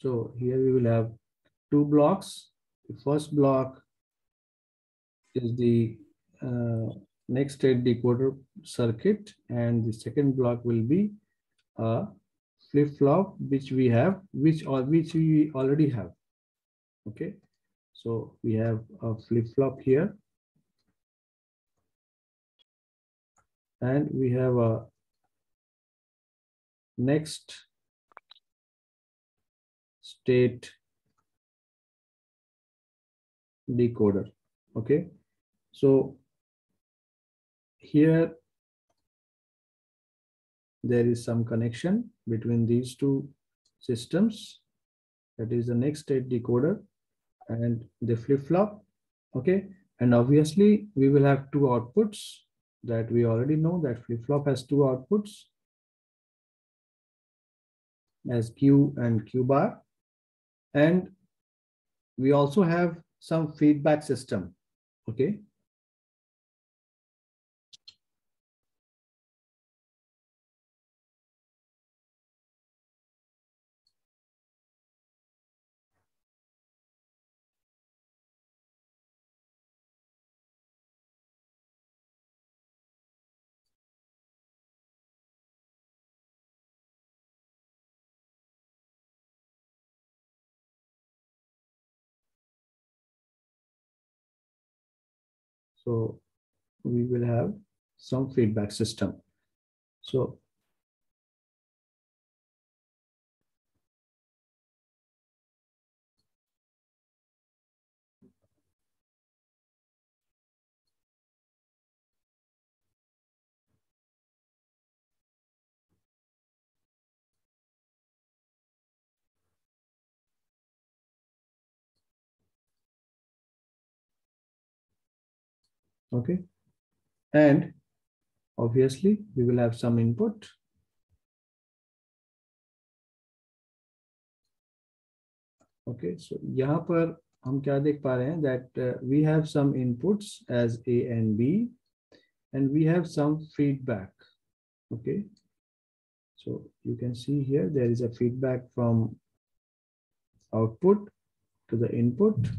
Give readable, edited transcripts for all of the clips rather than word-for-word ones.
So here we will have two blocks. The first block is the next state decoder circuit, and the second block will be a flip-flop which we already have. Okay, so we have a flip-flop here, and we have a next state decoder. Okay, so here there is some connection between these two systems. That is the next state decoder and the flip-flop. Okay, and obviously we will have two outputs that we already know that flip-flop has two outputs as Q and Q bar, and we also have some feedback system. Okay, so we will have some feedback system. So okay, and obviously we will have some input. Okay, so यहाँ पर हम क्या देख पा रहे हैं that we have some inputs as A and B, and we have some feedback. Okay, so you can see here there is a feedback from output to the input,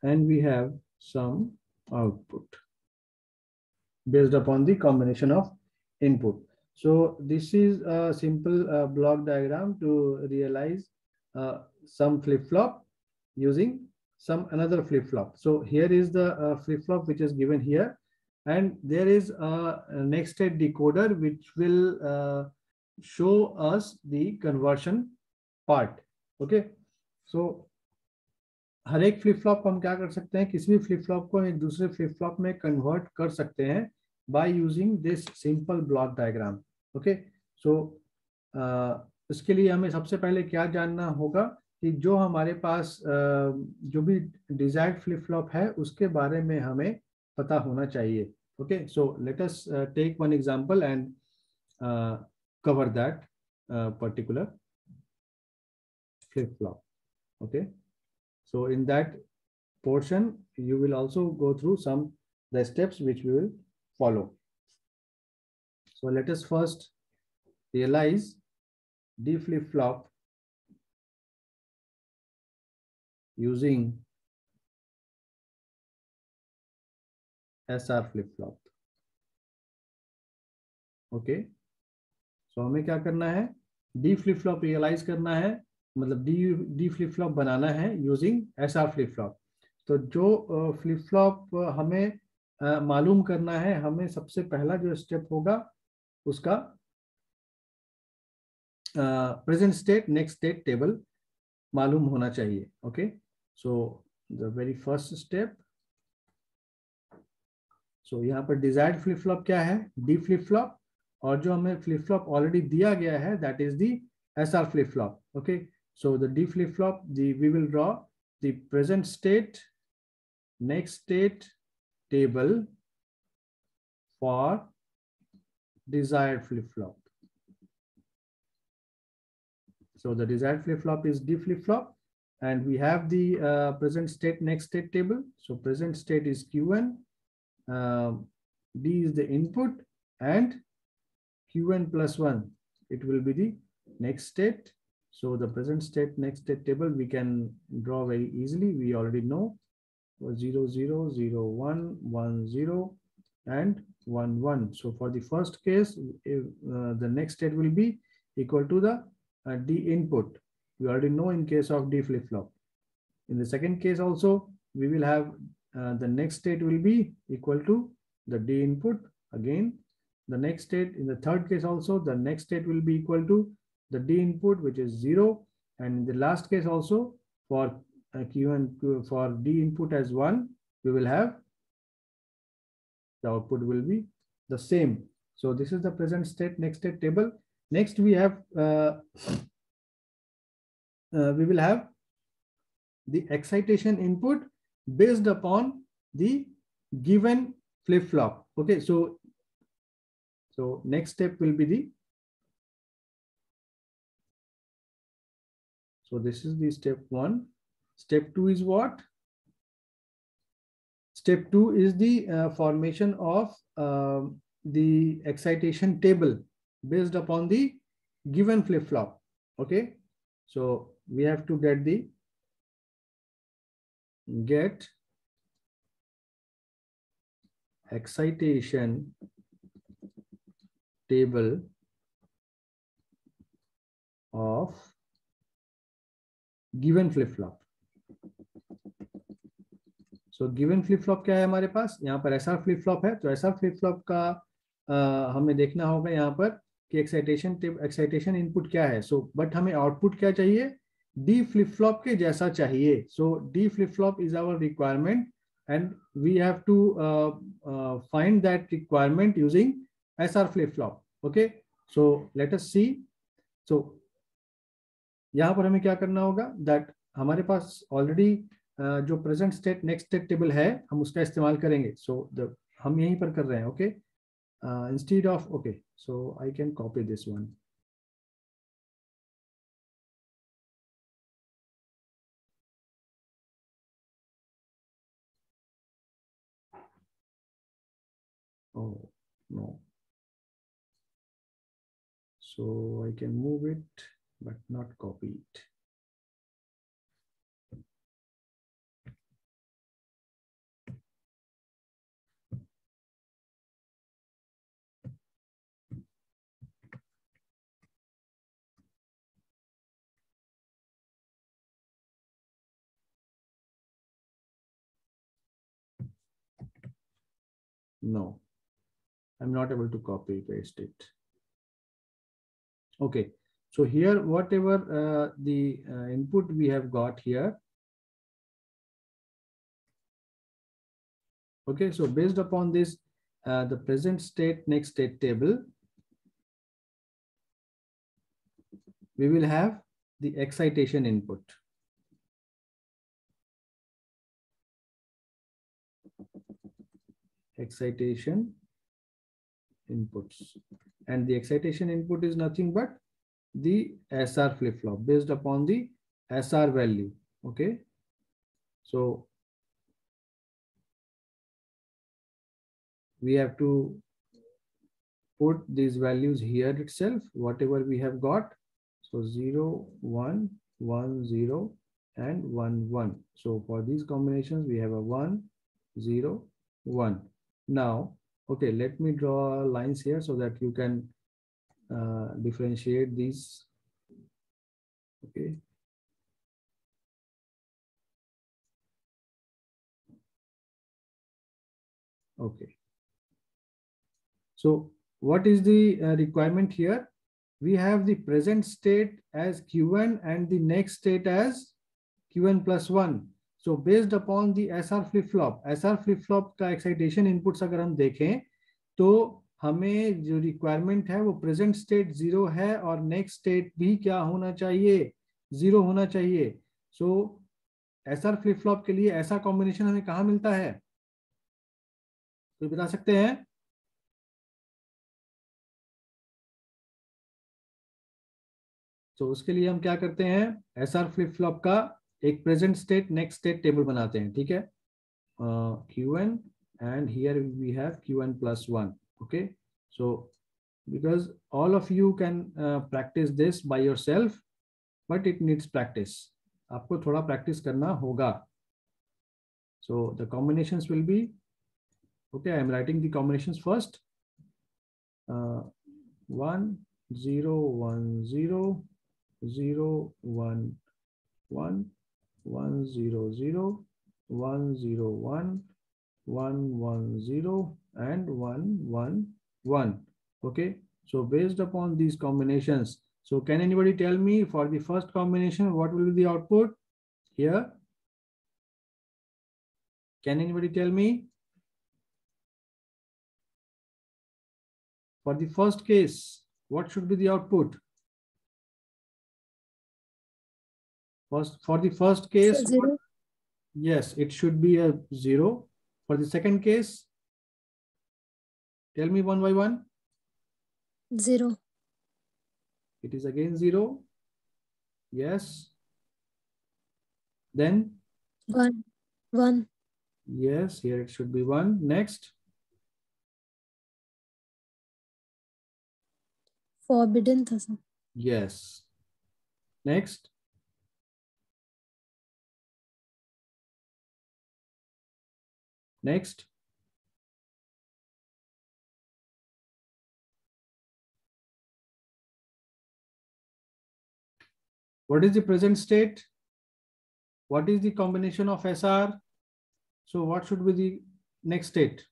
and we have some output based upon the combination of input. So this is a simple block diagram to realize some flip-flop using some another flip-flop. So here is the flip-flop which is given here, and there is a next state decoder which will show us the conversion part. Okay, so हर एक flip flop को हम क्या कर सकते हैं, किसी भी flip flop को एक दूसरे फ्लिप फ्लॉप में कन्वर्ट कर सकते हैं by using this simple block diagram. Okay, so इसके लिए हमें सबसे पहले क्या जानना होगा कि जो हमारे पास जो भी डिजायर्ड फ्लिप फ्लॉप है उसके बारे में हमें पता होना चाहिए. Okay, so let us take one example and cover that particular flip flop. Okay, so in that portion you will also go through some the steps which we will follow. So let us first realize D flip flop using SR flip flop. Okay, so हमें क्या करना है, D flip flop realise करना है, मतलब D flip flop बनाना है using SR flip flop. तो जो फ्लिप फ्लॉप हमें मालूम करना है, हमें सबसे पहला जो स्टेप होगा उसका present state next state table मालूम होना चाहिए. Okay, so the very first step, so यहाँ पर डिजायर्ड फ्लिप फ्लॉप क्या है, डी फ्लिप फ्लॉप, और जो हमें फ्लिप फ्लॉप ऑलरेडी दिया गया है that is the SR flip flop. Okay, so the D flip-flop, we will draw the present state, next state table for desired flip-flop. So the desired flip-flop is D flip-flop, and we have the present state, next state table. So present state is Qn, D is the input, and Qn plus 1, it will be the next state. So the present state next state table we can draw very easily. We already know 0 0 0 1 1 0 and 1 1. So for the first case, if, the next state will be equal to the D input. We already know in case of D flip flop. In the second case also, we will have the next state will be equal to the D input. Again, the next state in the third case also, the next state will be equal to the D input, which is 0. And in the last case also, for Q1 for D input as 1, we will have the output will be the same. So this is the present state next state table. Next we have we will have the excitation input based upon the given flip flop. Okay, so next step will be the, so this is the step 1. Step 2 is what? Step 2 is the formation of the excitation table based upon the given flip flop. Okay, so we have to get excitation table of given flip flop. So given flip flop क्या है हमारे पास? यहाँ पर SR flip flop है, तो SR flip flop का हमें देखना होगा यहाँ पर कि एक्साइटेशन इनपुट क्या है. सो बट हमें आउटपुट क्या चाहिए? D flip flop के जैसा चाहिए. So D flip flop is our requirement and we have to find that requirement using SR flip flop. Okay, so let us see. So यहाँ पर हमें क्या करना होगा? That हमारे पास ऑलरेडी जो present state next state table है हम उसका इस्तेमाल करेंगे. सो हम यहीं पर कर रहे हैं. Okay, instead of, okay, so I can copy this one. Oh no, so I can move it but not copy it. No, I'm not able to copy paste it. Okay, so here whatever the input we have got here. Okay, so based upon this the present state next state table, we will have the excitation input. Excitation inputs, and the excitation input is nothing but the SR flip flop based upon the SR value. Okay, so we have to put these values here itself, whatever we have got. So 0 1 1 0 and 1 1. So for these combinations we have a 1 0 1. Now, okay, let me draw lines here so that you can differentiate these. Okay. Okay. So what is the requirement here? We have the present state as Q1 and the next state as Q1 plus 1. So based upon the SR flip flop का excitation inputs अगर हम देखें तो हमें जो requirement है वो present state 0 है और next state भी क्या होना चाहिए? 0 होना चाहिए. So SR flip flop के लिए ऐसा combination हमें कहाँ मिलता है? तो बता सकते हैं? तो उसके लिए हम क्या करते हैं? SR flip flop का एक present state next state table बनाते हैं. ठीक है, Q1 and here we have Q1 plus 1. Okay, so because all of you can practice this by yourself, but it needs practice. आपको थोड़ा practice करना होगा. So the combinations will be, okay, I am writing the combinations first. 1 0 1 0 0 1 1 1 0 0 1 0 1 1 1 0 and 1 1 1. Okay, so based upon these combinations, so can anybody tell me for the first combination what will be the output here? Can anybody tell me? For the first case, what should be the output? For the first case, Zero. Yes, it should be a 0. For the second case, tell me one by one. 0. It is again 0. Yes. Then 1. 1. Yes, here it should be 1. Next. Forbidden था sir. Yes. Next. Next. What is the present state? What is the combination of SR? So what should be the next state?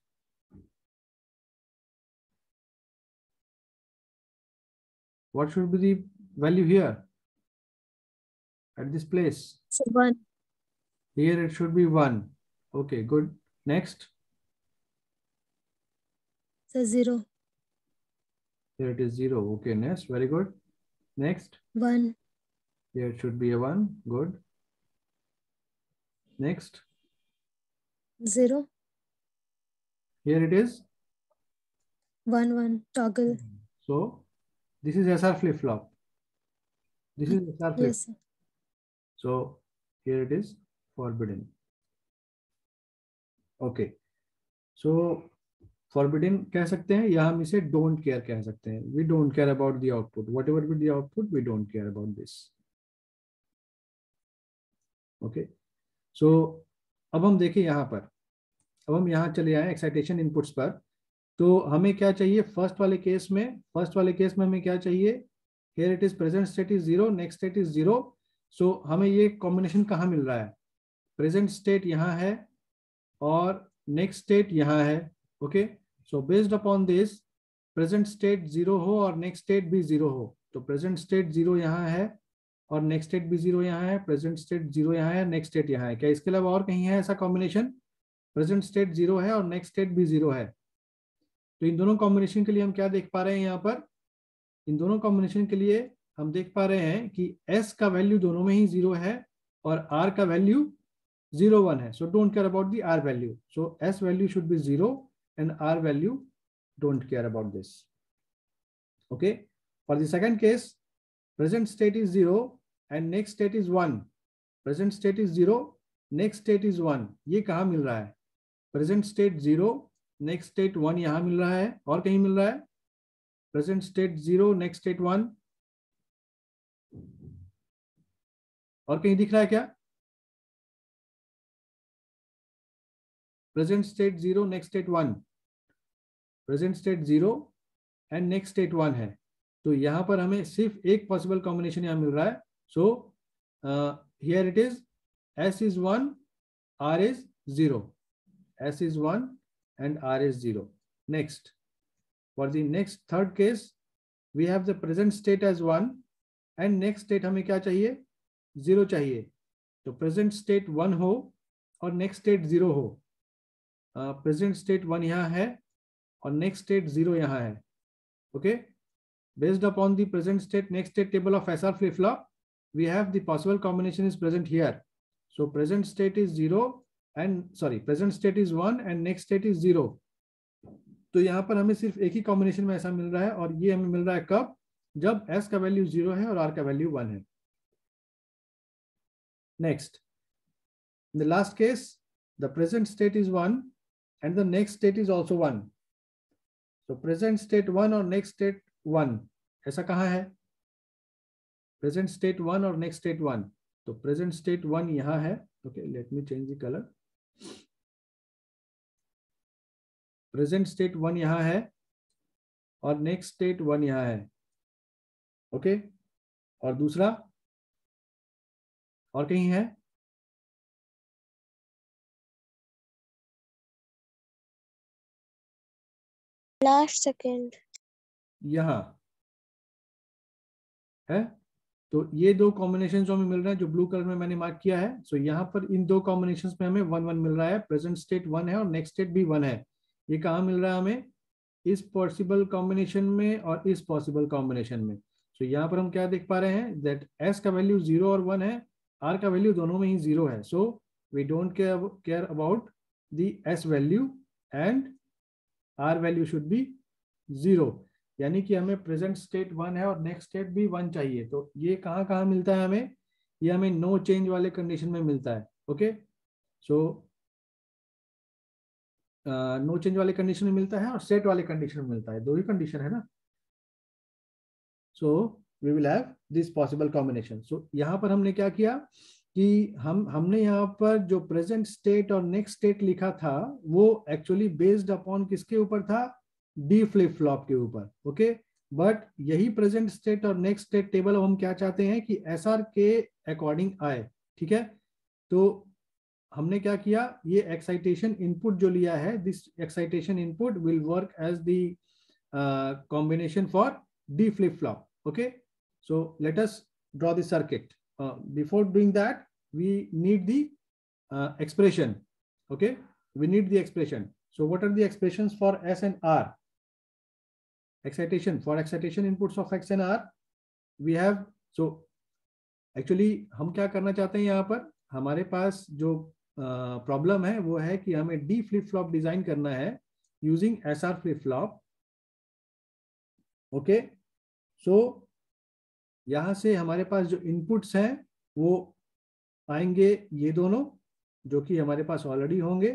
What should be the value here at this place? So 1. Here it should be 1. Okay, good. Next. So 0. Here it is 0. Okay, next. Very good. Next. 1. Here it should be a 1. Good. Next. 0. Here it is 1 1 toggle. So this is SR flip-flop. This is SR flip. Yes, sir. So here it is forbidden. Okay. So forbidden कह सकते हैं या हम इसे don't care कह सकते हैं. We don't care about the output. Whatever be the output, we don't care about this. Okay. So अब हम देखें यहाँ पर. अब हम यहाँ चले आए एक्साइटेशन इनपुट्स पर. तो हमें क्या चाहिए फर्स्ट वाले केस में हमें क्या चाहिए? Here it is present state is 0, next state is 0. So हमें ये कॉम्बिनेशन कहाँ मिल रहा है? प्रेजेंट स्टेट यहाँ है और नेक्स्ट स्टेट यहाँ है. Okay, so based upon this present state 0 हो और नेक्स्ट स्टेट भी 0 हो. तो प्रेजेंट स्टेट 0 यहाँ है और नेक्स्ट स्टेट भी 0 यहाँ है. प्रेजेंट स्टेट 0 यहाँ है, नेक्स्ट स्टेट यहाँ है. क्या इसके अलावा और कहीं है ऐसा कॉम्बिनेशन? प्रेजेंट स्टेट 0 है और नेक्स्ट स्टेट भी 0 है. तो इन दोनों कॉम्बिनेशन के लिए हम क्या देख पा रहे हैं यहाँ पर? इन दोनों कॉम्बिनेशन के लिए हम देख पा रहे हैं कि S का वैल्यू दोनों में ही 0 है और R का वैल्यू 0 1 है. So don't care about the R value. So S value should be 0 and R value don't care about this. Okay, for the second case present state is 0 and next state is 1. Present state is 0, next state is 1. ये कहाँ मिल रहा है? Present state 0, next state 1 यहां मिल रहा है. और कहीं मिल रहा है? Present state 0, next state 1. और कहीं दिख रहा है क्या? Present state 0, next state 1. Present state 0 and next state 1 है. तो यहां पर हमें सिर्फ एक पॉसिबल कॉम्बिनेशन यहां मिल रहा है. So here it is S is 1, R is 0. S is 1 and R is 0. Next, for the next third case, we have the present state as 1 and next state हमें क्या चाहिए? 0 चाहिए. तो present state 1 हो और next state 0 हो. Present state 1 यहाँ है और next state 0 यहाँ है. Okay, based upon the present state next state table of SR flip flop, we have the possible combination is present here. So present state is 0 and present state is 1 and next state is 0. तो यहाँ पर हमें सिर्फ एक ही combination में ऐसा मिल रहा है और ये हमें मिल रहा है कब? जब S का वैल्यू 0 है और R का वैल्यू 1 है. Next, in the last case, the present state is 1 and the next state is also 1. So present state 1 और next state 1, ऐसा कहाँ है? प्रेजेंट स्टेट 1 और नेक्स्ट स्टेट 1, तो प्रेजेंट स्टेट 1 यहाँ है. Okay, let me change the colour. Present state 1 यहाँ है और नेक्स्ट स्टेट 1 यहाँ है. ओके, और दूसरा और कहीं है? लास्ट सेकंड यहाँ है. तो ये दो कॉम्बिनेशन जो हमें मिल रहे हैं, जो ब्लू कलर में मैंने मार्क किया है, सो यहाँ पर इन दो कॉम्बिनेशन में हमें 1 1 मिल रहा है. प्रेजेंट स्टेट 1 है और नेक्स्ट स्टेट भी 1 है. ये कहाँ मिल रहा है हमें? इस पॉसिबल कॉम्बिनेशन में और इस पॉसिबल कॉम्बिनेशन में. सो यहाँ पर हम क्या देख पा रहे हैं, दैट एस का वैल्यू 0 और 1 है, आर का वैल्यू दोनों में ही 0 है. So we don't care about the S value and R value should be 0. यानी कि हमें प्रेजेंट स्टेट 1 है और नेक्स्ट स्टेट भी 1 चाहिए. तो ये कहाँ कहाँ मिलता है हमें? ये हमें नो चेंज वाले कंडीशन में मिलता है. ओके, सो नो चेंज वाले कंडीशन में मिलता है और सेट वाले कंडीशन में मिलता है. दो ही कंडीशन है ना. So we will have this possible combination. So यहाँ पर हमने क्या किया कि हमने यहाँ पर जो प्रेजेंट स्टेट और नेक्स्ट स्टेट लिखा था वो एक्चुअली बेस्ड अपॉन किसके ऊपर था? डी फ्लिप फ्लॉप के ऊपर. ओके, बट यही प्रेजेंट स्टेट और नेक्स्ट स्टेट टेबल हम क्या चाहते हैं कि एसआर के अकॉर्डिंग आए. ठीक है, तो हमने क्या किया, ये एक्साइटेशन इनपुट जो लिया है, this excitation input will work as the combination for D flip flop. Okay, so let us draw the circuit. Before doing that, we need the expression. Okay, we need the expression. So what are the expressions for S and R? Excitation, for excitation inputs of X and R we have. So actually हम क्या करना चाहते हैं, यहाँ पर हमारे पास जो problem है वो है कि हमें डी फ्लिप फ्लॉप डिजाइन करना है using SR flip flop. Okay, so यहाँ से हमारे पास जो इनपुट्स हैं वो आएंगे ये दोनों, जो कि हमारे पास ऑलरेडी होंगे,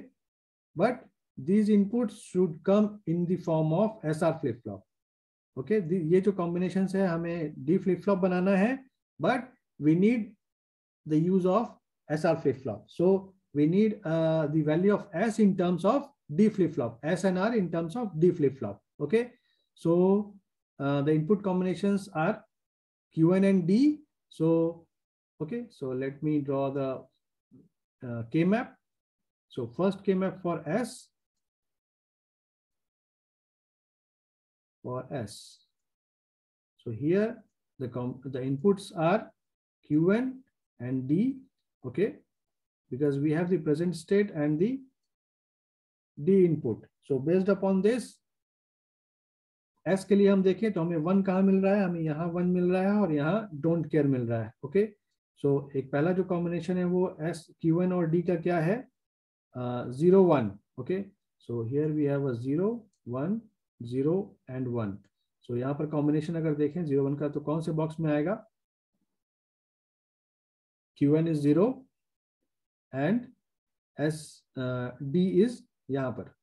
but these inputs should come in the form of SR flip flop. Okay, ये जो कॉम्बिनेशन है हमें डी फ्लिप फ्लॉप बनाना है, but we need the use of SR flip flop. So we need the value of S in terms of D flip flop, S and R in terms of D flip flop. Okay, so the input combinations are Qn and D. So okay, so let me draw the K map. So first K map for S, so here the inputs are Qn and D. Okay, because we have the present state and the D input. So based upon this, S के लिए हम देखें तो हमें 1 कहाँ मिल रहा है? हमें यहाँ 1 मिल रहा है और यहाँ डोंट केयर मिल रहा है. ओके, सो एक पहला जो कॉम्बिनेशन है वो S, Qn और D का क्या है? 0 1. Okay, so here we have a 0 1 0 and 1. So यहाँ पर कॉम्बिनेशन अगर देखें 0 1 का, तो कौन से बॉक्स में आएगा? Qn is 0 and D is यहाँ पर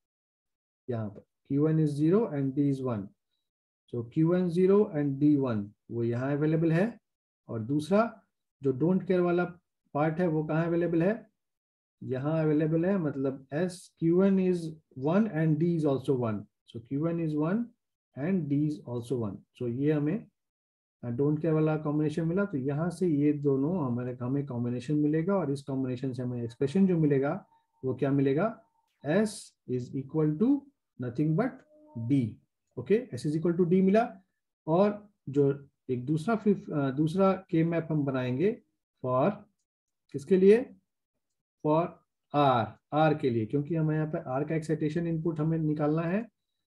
Qn is 0 and D is 1. So Qn 0 and D 1 वो यहाँ अवेलेबल है. और दूसरा जो डोंट केयर वाला पार्ट है वो कहाँ अवेलेबल है? यहाँ अवेलेबल है. मतलब S Qn is 1 and D is also 1. So Qn is 1 and D is also 1. सो ये हमें डोंट केयर वाला कॉम्बिनेशन मिला. तो यहाँ से ये दोनों हमें कॉम्बिनेशन मिलेगा और इस कॉम्बिनेशन से हमें एक्सप्रेशन जो मिलेगा वो क्या मिलेगा? S is equal to nothing but D. Okay, S is equal to D मिला. और जो एक दूसरा के मैप हम बनाएंगे फॉर किसके लिए? फॉर R के लिए, क्योंकि हमें यहाँ पे R का एक्साइटेशन इनपुट हमें निकालना है.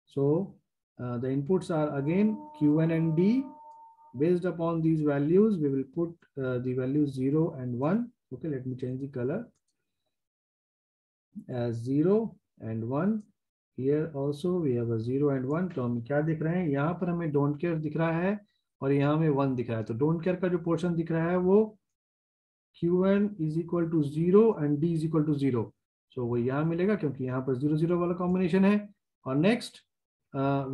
So the inputs are again Qn and D. Based upon these values, we will put the values 0 and 1. Okay, let me change the color as 0 and 1. Here also we have a 0 and 1. तो हम क्या दिख रहे हैं? यहाँ पर हमें don't care दिख रहा है और यहाँ में 1 दिख रहा है. तो don't care का जो पोर्शन दिख रहा है वो Qn is equal to 0 and D is equal to 0. So वो यहाँ मिलेगा क्योंकि यहाँ पर 0 0 वाला कॉम्बिनेशन है. और next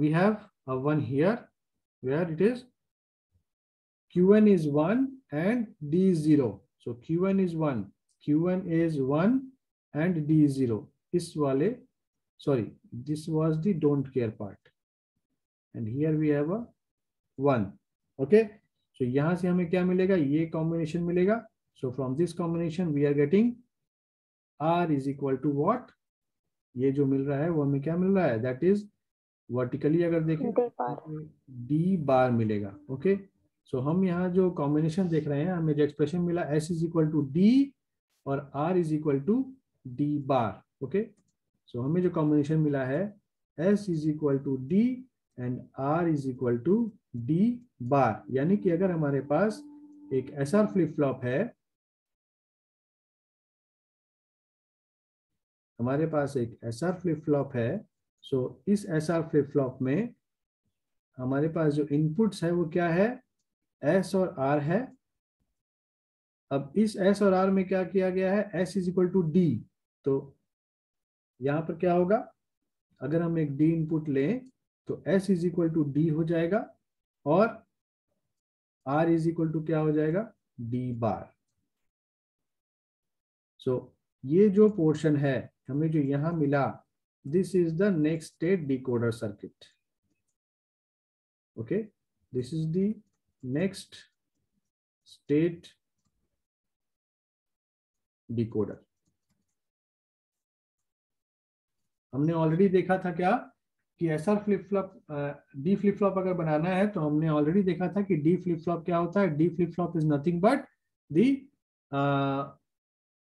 we have a 1 here where it is Q1 is 1 and D is 0. So Q1 is 1, Q1 is 1 and D is 0. इस वाले, sorry, this was the don't care part. And here we have a 1. Okay. So यहाँ से हमें क्या मिलेगा? ये combination मिलेगा. So from this combination we are getting R is equal to what? ये जो मिल रहा है वो हमें क्या मिल रहा है? That is vertically अगर देखें D बार मिलेगा. Okay. So हम यहाँ जो combination देख रहे हैं, हमें जो expression मिला S is equal to D और R is equal to D bar. Okay. So हमें जो combination मिला है S is equal to D and R is equal to D बार. यानी कि अगर हमारे पास एक SR फ्लिप फ्लॉप है, हमारे पास एक SR फ्लिप फ्लॉप है, सो इस SR फ्लिप फ्लॉप में हमारे पास जो इनपुट्स है वो क्या है? S और R है. अब इस S और R में क्या किया गया है? S is equal to D. तो यहां पर क्या होगा? अगर हम एक D इनपुट लें तो S is equal to D हो जाएगा और R इज इक्वल टू क्या हो जाएगा? D बार. सो ये जो पोर्शन है हमें जो यहां मिला, this is the next state decoder circuit. Okay, this is the next state decoder. हमने ऑलरेडी देखा था क्या कि SR flip flop, D flip flop अगर बनाना है तो हमने ऑलरेडी देखा था कि डी फ्लिप फ्लॉप क्या होता है. D flip flop is nothing but the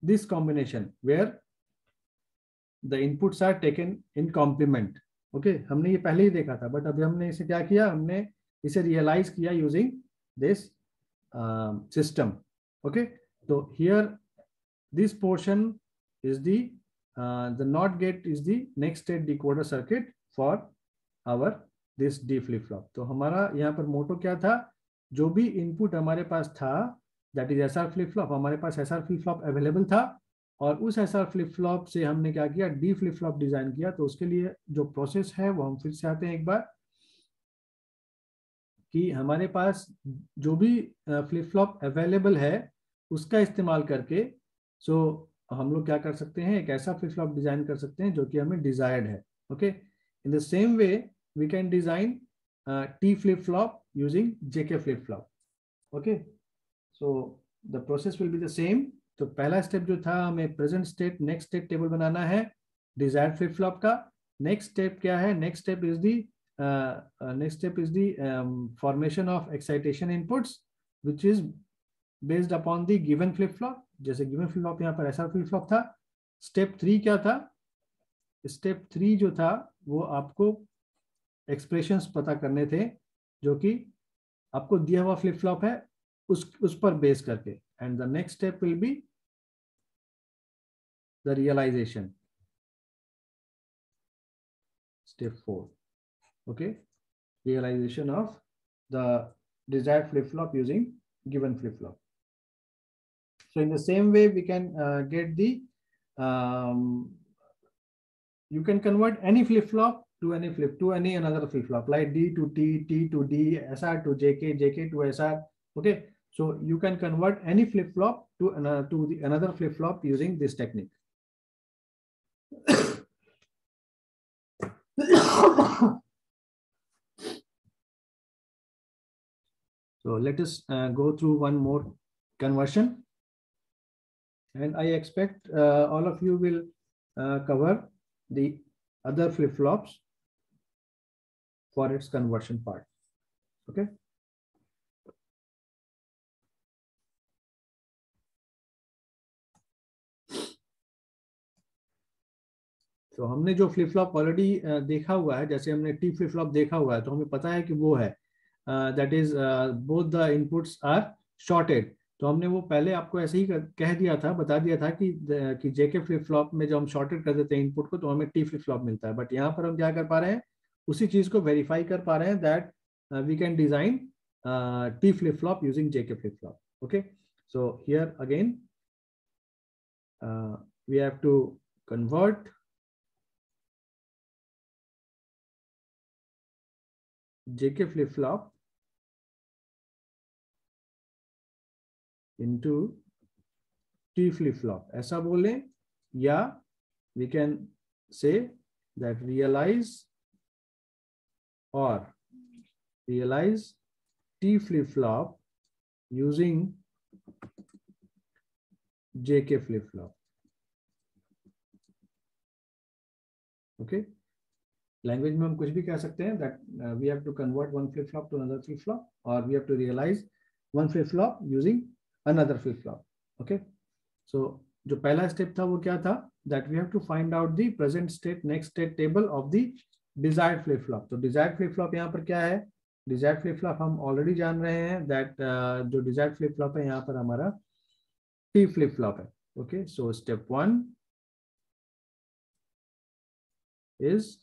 this combination where the inputs are taken in complement. Okay, हमने ये पहले ही देखा था, बट अभी हमने इसे क्या किया? हमने इसे रियलाइज किया यूजिंग दिस सिस्टम. ओके, तो here this portion is the not gate is the next state decoder circuit for our this D flip flop. तो हमारा यहाँ पर मोटो क्या था? जो भी इनपुट हमारे पास था that is SR flip flop, हमारे पास एसआर फ्लिप फ्लॉप अवेलेबल था और उस एसआर फ्लिप फ्लॉप से हमने क्या किया? डी फ्लिप फ्लॉप डिजाइन किया. तो उसके लिए जो प्रोसेस है वो हम फिर से आते हैं एक बार, कि हमारे पास जो भी फ्लिप फ्लॉप अवेलेबल है उसका इस्तेमाल करके सो हम लोग क्या कर सकते हैं? एक ऐसा फ्लिप फ्लॉप डिजाइन कर सकते हैं जो कि हमें डिजायर्ड है. Okay, in the same way we can design T flip flop using JK flip flop. Okay, so the process will be the same. तो पहला स्टेप जो था, हमें present state next state table बनाना है डिजायर्ड फ्लिप फ्लॉप का. Next step क्या है? Next step is the formation of excitation inputs which is based upon the given flip flop. जैसे गिवन फ्लिप फ्लॉप यहाँ पर ऐसा फ्लिप फ्लॉप था. स्टेप 3 क्या था? स्टेप 3 जो था वो आपको एक्सप्रेशंस पता करने थे जो कि आपको दिया हुआ फ्लिप फ्लॉप है उस पर बेस करके. And the next step will be the realisation, step 4. Okay, realisation of the desired flip flop using given flip flop. So in the same way we can get the you can convert any flip flop to any another flip flop, like D to T, T to D, SR to JK, JK to SR. Okay, so you can convert any flip flop to another flip flop using this technique. So let us go through one more conversion, and I expect all of you will cover the other flip flops for its conversion part. Okay, तो हमने जो flip flop already देखा हुआ है, जैसे हमने T flip flop देखा हुआ है, तो हमें पता है कि वो है that is both the inputs are shorted. तो हमने वो पहले आपको ऐसे ही कह दिया था, बता दिया था कि जेके फ्लिप फ्लॉप में जब हम शॉर्टेड कर देते हैं इनपुट को तो हमें टी फ्लिप फ्लॉप मिलता है. बट यहाँ पर हम क्या कर पा रहे हैं? उसी चीज को वेरीफाई कर पा रहे हैं that we can design T flip flop using JK flip flop. Okay, so here again we have to convert JK flip flop into T flip flop, ऐसा बोले, या we can say that realize T flip flop using JK flip flop. Okay, language में हम कुछ भी कह सकते हैं, that we have to convert one flip flop to another flip flop, or we have to realize one flip flop using another flip flop. Okay, so जो पहला step था वो क्या था, that we have to find out the present state next state table of the desired flip flop. तो desired flip flop यहाँ पर क्या है, desired flip flop हम ऑलरेडी जान रहे हैं that जो desired flip flop है यहाँ पर हमारा T flip flop है. Okay, so step 1 is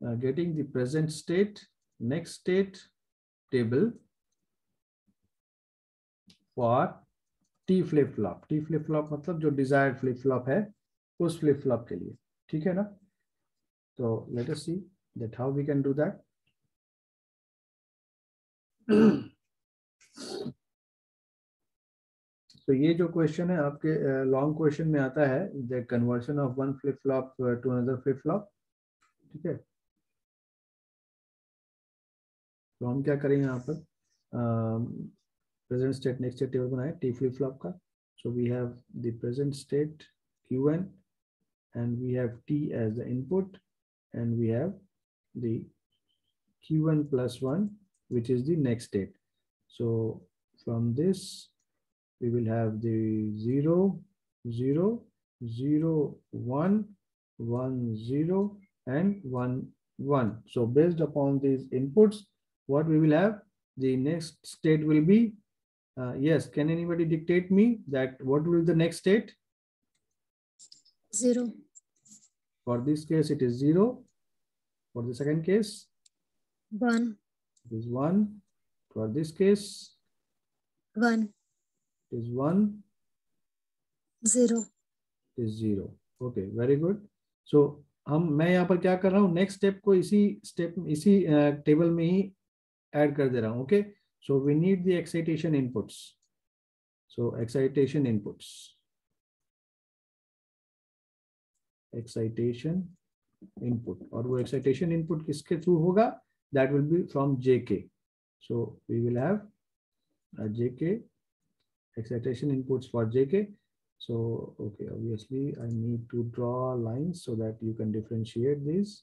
getting the present state next state table for T flip flop. T flip flop मतलब जो desired flip flop है उस flip flop के लिए, ठीक है ना. तो let us see that how we can do that. तो ये जो क्वेश्चन है आपके लॉन्ग क्वेश्चन में आता है, the conversion of one flip flop to another flip flop. ठीक है, तो हम क्या करेंगे यहाँ पर, present state next state table बनाए टी फ्लिप फ्लॉप का. So we have the present state Qn and we have T as the input, and we have the Q1 plus 1 which is the next state. So from this we will have the 0 0 0 1 1 0 and 1 1. So based upon these inputs, what we will have, the next state will be, yes, can anybody dictate me that what will the next state? 0. For this case it is 0. For the second case 1. it is 1. For this case 1. it is 1. 0. it is 0. Okay, very good. So मैं यहाँ पर क्या कर रहा हूँ, next step को इसी table में ही ऐड कर दे रहा हूँ. Okay, so we need the excitation inputs. So excitation input, और वो एक्साइटेशन इनपुट किसके थ्रू होगा, that will be from JK. So we will have JK excitation inputs for JK. So okay, obviously I need to draw lines so that you can differentiate these.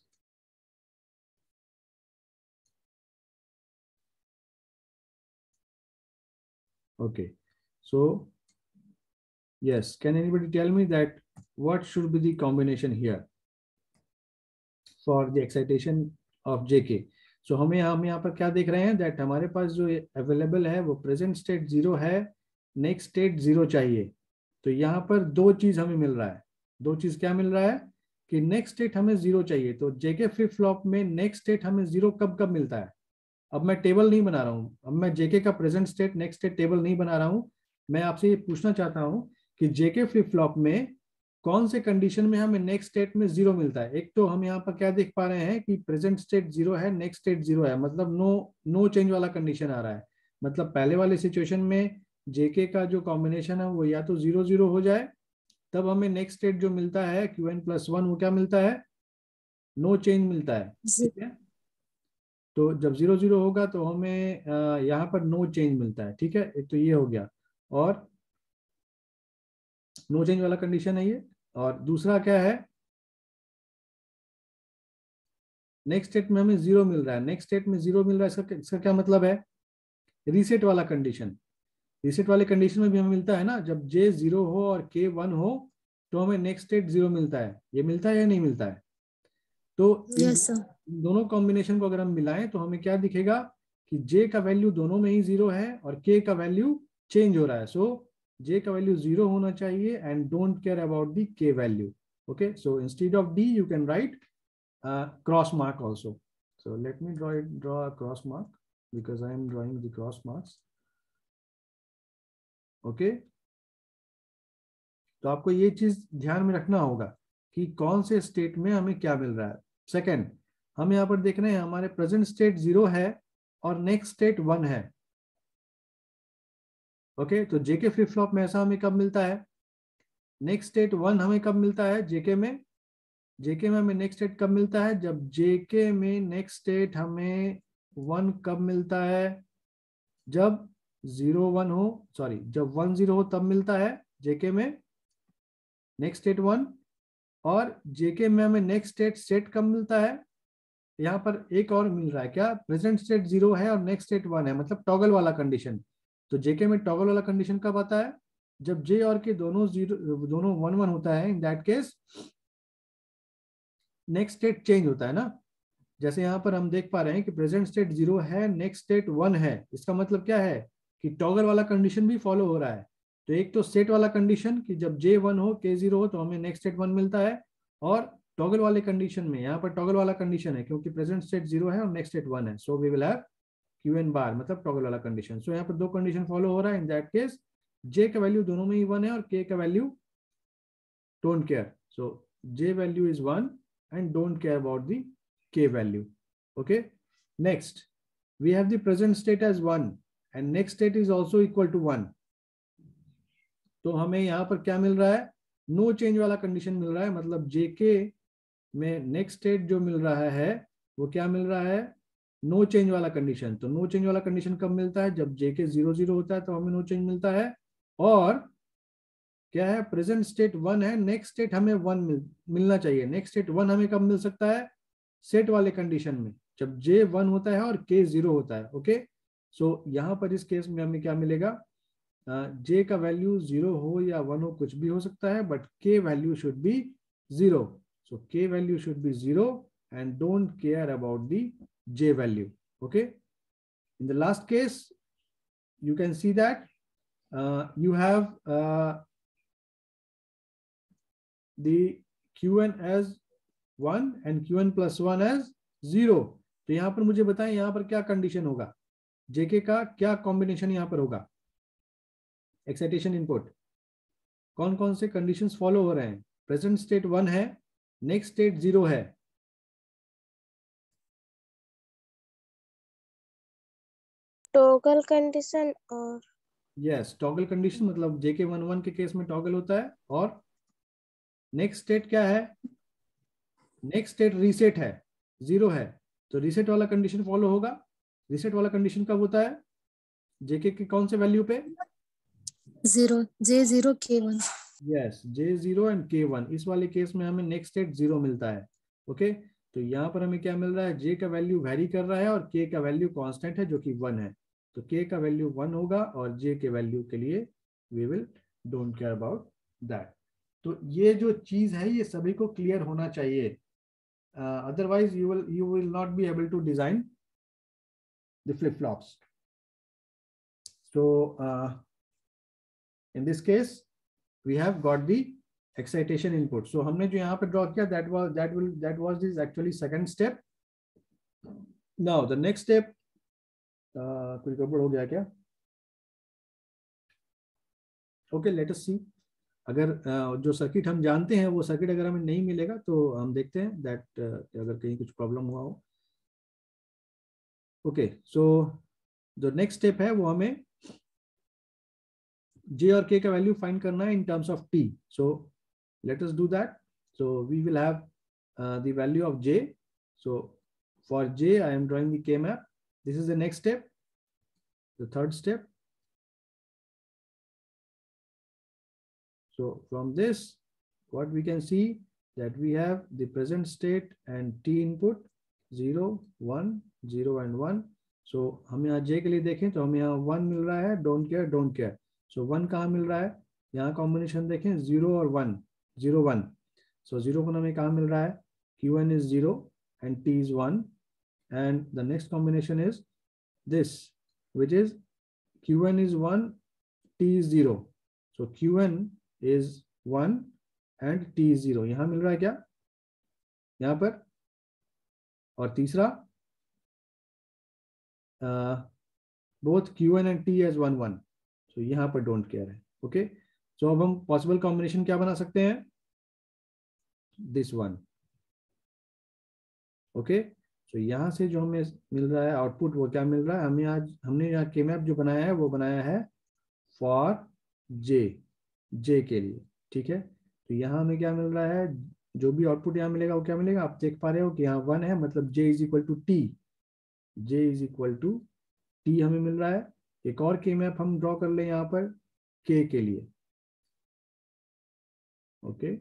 Okay, so yes, can anybody tell me that what should be the combination here for the excitation of JK? So हम यहाँ पर क्या देख रहे हैं, that हमारे पास जो available है वो प्रेजेंट स्टेट 0 है, नेक्स्ट स्टेट 0 चाहिए. तो यहाँ पर दो चीज हमें मिल रहा है. दो चीज क्या मिल रहा है कि नेक्स्ट स्टेट हमें 0 चाहिए. तो JK फ्लिप फ्लॉप में नेक्स्ट स्टेट हमें 0 कब कब मिलता है. अब मैं टेबल नहीं बना रहा हूँ, अब मैं JK का present state next state table नहीं बना रहा हूँ. मैं आपसे ये पूछना चाहता हूँ कि JK फ्लिप फ्लॉप में कौन से कंडीशन में हमें नेक्स्ट स्टेट में 0 मिलता है. एक तो हम यहाँ पर क्या देख पा रहे हैं कि प्रेजेंट स्टेट 0 है, नेक्स्ट स्टेट 0 है, मतलब नो चेंज वाला कंडीशन आ रहा है. मतलब पहले वाले सिचुएशन में JK का जो कॉम्बिनेशन है वो या तो 0 0 हो जाए, तब हमें नेक्स्ट स्टेट जो मिलता है Qn plus 1 वो क्या मिलता है, नो चेंज मिलता है. ठीक है, तो जब 0 0 होगा तो हमें यहाँ पर नो चेंज मिलता है. ठीक है, एक तो ये हो गया, और नो चेंज वाला कंडीशन है ये. और दूसरा क्या है, नेक्स्ट स्टेट में हमें 0 मिल रहा है. नेक्स्ट स्टेट में 0 मिल रहा है, इसका क्या मतलब है, रीसेट वाला कंडीशन. रीसेट वाले कंडीशन में भी हमें मिलता है ना, जब J 0 हो और K 1 हो तो हमें नेक्स्ट स्टेट 0 मिलता है. ये मिलता है या नहीं मिलता है. तो Yes, sir. दोनों कॉम्बिनेशन को अगर हम मिलाएं तो हमें क्या दिखेगा कि J का वैल्यू दोनों में ही 0 है और K का वैल्यू चेंज हो रहा है. सो J का वैल्यू 0 होना चाहिए and don't care about the K value. Okay, so instead of D you can write cross mark also. So let me draw a cross mark because I am drawing the cross marks. Okay, तो आपको ये चीज ध्यान में रखना होगा कि कौन से स्टेट में हमें क्या मिल रहा है. सेकंड, हम यहाँ पर देख रहे हैं हमारे प्रेजेंट स्टेट 0 है और नेक्स्ट स्टेट 1 है. ओके, तो जेके फ्लिप फ्लॉप में ऐसा हमें कब मिलता है? नेक्स्ट स्टेट 1 हमें कब मिलता है जेके में? जेके में हमें नेक्स्ट स्टेट कब मिलता है? जब जेके में नेक्स्ट स्टेट हमें 1 कब मिलता है? जब 0 1 हो, सॉरी, जब 1 0 हो तब मिलता है जेके में नेक्स्ट स्टेट 1। और जेके में हमें नेक्स्ट स्टेट सेट कब मिलता है? यहाँ पर एक और मिल रहा है क्या? प्रेजेंट स्टेट 0 है और नेक्स्ट स्टेट 1 है, मतलब टॉगल वाला कंडीशन। तो जेके में टॉगल वाला कंडीशन कब आता है? जब जे और के दोनों 1 1 होता है। In that case next state change होता है ना। जैसे यहाँ पर हम देख पा रहे हैं कि प्रेजेंट स्टेट 0 है, नेक्स्ट स्टेट 1 है। इसका मतलब क्या है कि टॉगल वाला कंडीशन भी फॉलो हो रहा है। तो एक तो सेट वाला कंडीशन कि जब J1 हो, K0 हो, तो हमें नेक्स्ट स्टेट 1 मिलता है। और टॉगल वाले कंडीशन में, यहाँ पर टॉगल वाला कंडीशन है क्योंकि प्रेजेंट स्टेट 0 है और नेक्स्ट स्टेट 1 है, so we will have QN bar, मतलब टॉगल वाला कंडीशन। सो यहाँ पर दो कंडीशन फॉलो हो रहा है। इन दैट केस J का वैल्यू दोनों में ही 1 है और K का value don't care. So J value is 1 and don't care about the K value. Okay. Next, we have the present state as 1 and next state is also equal to 1. तो हमें यहाँ पर क्या मिल रहा है? नो चेंज वाला condition मिल रहा है। मतलब जेके में नेक्स्ट स्टेट जो मिल रहा है वो क्या मिल रहा है? नो चेंज वाला कंडीशन। तो नो चेंज वाला कंडीशन कब मिलता है? जब जेके 0 0 होता है तो हमें नो चेंज मिलता है। और क्या है? प्रेजेंट स्टेट 1 है, नेक्स्ट स्टेट हमें 1 मिलना चाहिए। नेक्स्ट स्टेट 1 हमें कब मिल सकता है? सेट वाले कंडीशन में, जब J 1 होता है और K 0 होता है। ओके, सो यहाँ पर इस केस में हमें क्या मिलेगा? J का वैल्यू 0 हो या 1 हो, कुछ भी हो सकता है, but K value should be 0। So K value should be 0 and don't care about the J value. Okay, in the last case you can see that you have the Qn as 1 and Qn plus 1 as 0। तो यहां पर मुझे बताएं यहां पर क्या condition होगा? जेके का क्या कॉम्बिनेशन यहां पर होगा? एक्साइटेशन इनपुट कौन कौन से कंडीशंस फॉलो हो रहे हैं? प्रेजेंट स्टेट 1 है, नेक्स्ट स्टेट 0 है। टॉगल कंडीशन और यस, टॉगल कंडीशन, मतलब जेके 1 1 के केस में टॉगल होता है। और नेक्स्ट स्टेट क्या है? नेक्स्ट स्टेट रीसेट है, 0 है, तो रीसेट वाला कंडीशन फॉलो होगा। रीसेट वाला कंडीशन कब होता है? जेके की कौन से वैल्यू पे? 0 J0 K1। Yes, J0 and K1। इस वाले केस में हमें नेक्स्ट स्टेट 0 मिलता है। ओके, तो यहाँ पर हमें क्या मिल रहा है? J का वैल्यू वेरी कर रहा है और K का वैल्यू कांस्टेंट है जो कि 1 है। तो K का वैल्यू 1 होगा और J के वैल्यू के लिए we will don't care about that. तो ये जो चीज है ये सभी को क्लियर होना चाहिए, otherwise you will not be able to design the flip flops. So in this case we have got the excitation input. So हमने जो यहाँ पे ड्रॉ किया that was this actually second step. Now the next step, कोई गड़बड़ हो गया क्या? Okay, let us see. अगर जो सर्किट हम जानते हैं वो सर्किट अगर हमें नहीं मिलेगा तो हम देखते हैं दैट अगर कहीं कुछ प्रॉब्लम हुआ हो। ओके, सो जो नेक्स्ट स्टेप है वो हमें J और K का वैल्यू फाइंड करना है in terms of T। So let us do that. So we will have the value of J। So for J I am drawing the K map. This is the next step, the third step. So from this what we can see that we have the present state and T input 0 1 0 and 1। so हम यहाँ J के लिए देखें तो हमें यहाँ 1 मिल रहा है, don't care। so 1 कहाँ मिल रहा है? यहाँ कॉम्बिनेशन देखें 0 और 1 0 1। so 0 को हमें कहाँ मिल रहा है? Q1 is 0 and T is 1 and the next combination is this, which is Q1 is 1 T is 0। so Q1 is 1 and T is 0। यहां मिल रहा है क्या यहां पर? और तीसरा both Q1 and T as 1 1। so यहां पर don't care है। ओके, सो अब हम पॉसिबल कॉम्बिनेशन क्या बना सकते हैं? This one. ओके, सो यहां से जो हमें मिल रहा है आउटपुट वो क्या मिल रहा है? हमें आज हमने यहाँ के मैप जो बनाया है वो बनाया है फॉर जे, जे के लिए, ठीक है। तो यहाँ हमें क्या मिल रहा है, जो भी आउटपुट यहाँ मिलेगा वो क्या मिलेगा, आप देख पा रहे हो कि यहाँ 1 है, मतलब J is equal to T, J is equal to T हमें मिल रहा है। एक और के मैप हम ड्रॉ कर लें यहाँ पर के लिए, ओके,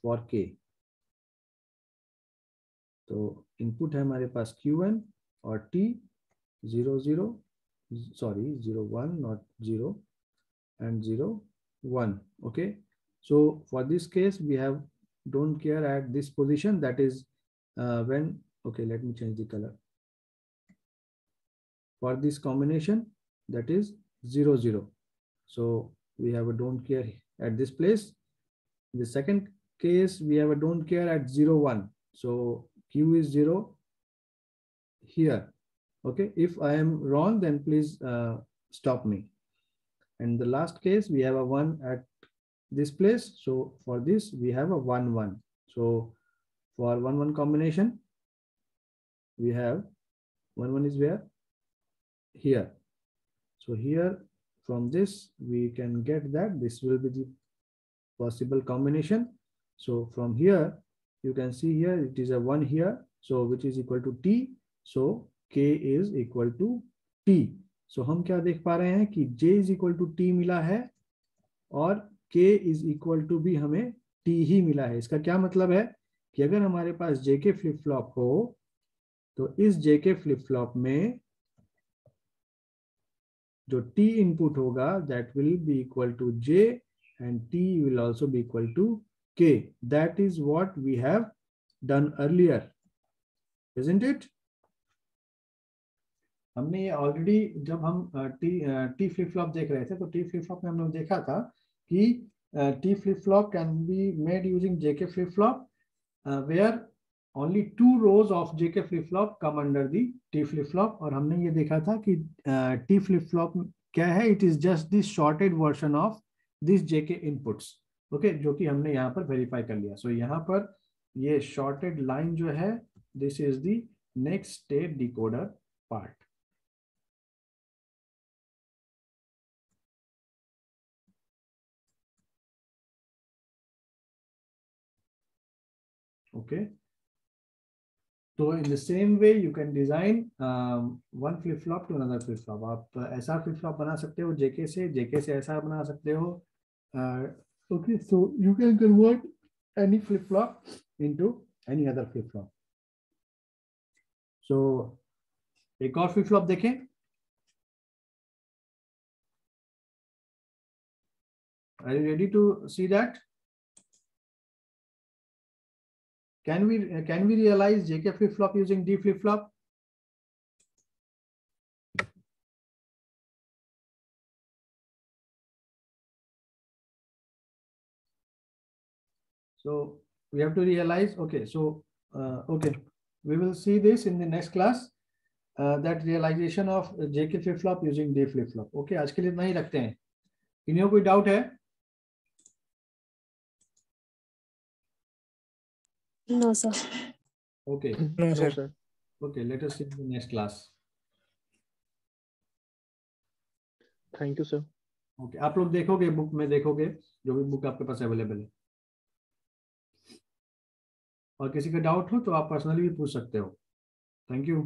फॉर के। तो इनपुट है हमारे पास Q1 और T 0 0, sorry 0 1, not 0, and 0 1. Okay, so for this case we have don't care at this position, that is when, okay, let me change the color. For this combination, that is 0 0, so we have a don't care at this place. In the second case we have a don't care at 0 1, so Q is 0 here. Okay, if I am wrong then please stop me. And the last case we have a 1 at this place, so for this we have a 1 1. So for 1 1 combination we have 1 1 is where, here. So here from this we can get that this will be the possible combination. So from here you can see here it is a 1 here, so which is equal to T, so K is equal to T. So हम क्या देख पा रहे हैं कि J is equal to T मिला है और K is equal to भी हमें T ही मिला है। इसका क्या मतलब है कि अगर हमारे पास JK फ्लिप फ्लॉप हो तो इस JK फ्लिप फ्लॉप में जो T इनपुट होगा that will be equal to J and T will also be equal to K. That is what we have done earlier, isn't it? हमने ये already जब हम टी फ्लिप फ्लॉप देख रहे थे तो टी फ्लिप फ्लॉप में हमने देखा था कि T flip flop can be made using JK flip flop where only 2 rows of JK flip flop come under the T flip flop. और हमने ये देखा था कि टी फ्लिप फ्लॉप क्या है, it is just this shorted version of this JK inputs, okay, जो कि हमने यहाँ पर वेरीफाई कर लिया। सो यहाँ पर ये शॉर्टेड लाइन जो है this is the next state decoder part. Okay, so in the same way you can design one flip flop to another flip flop. आप ऐसा flip flop बना सकते हो JK से ऐसा बना सकते हो। Okay, so you can convert any flip flop into any other flip flop. So एक और flip flop देखें। Are you ready to see that? Can we realize JK flip flop using D flip flop? So we have to realize, okay, so okay, we will see this in the next class, that realization of JK flip flop using D flip flop. Okay, आज के लिए इतना ही रखते हैं। इन्हें कोई doubt है? No, sir. Okay. No, so, sir. Okay, let us see in the next class. Thank you, sir. Okay, आप लोग देखोगे बुक में, देखोगे जो भी बुक आपके पास अवेलेबल है, और किसी का डाउट हो तो आप पर्सनली भी पूछ सकते हो। Thank you.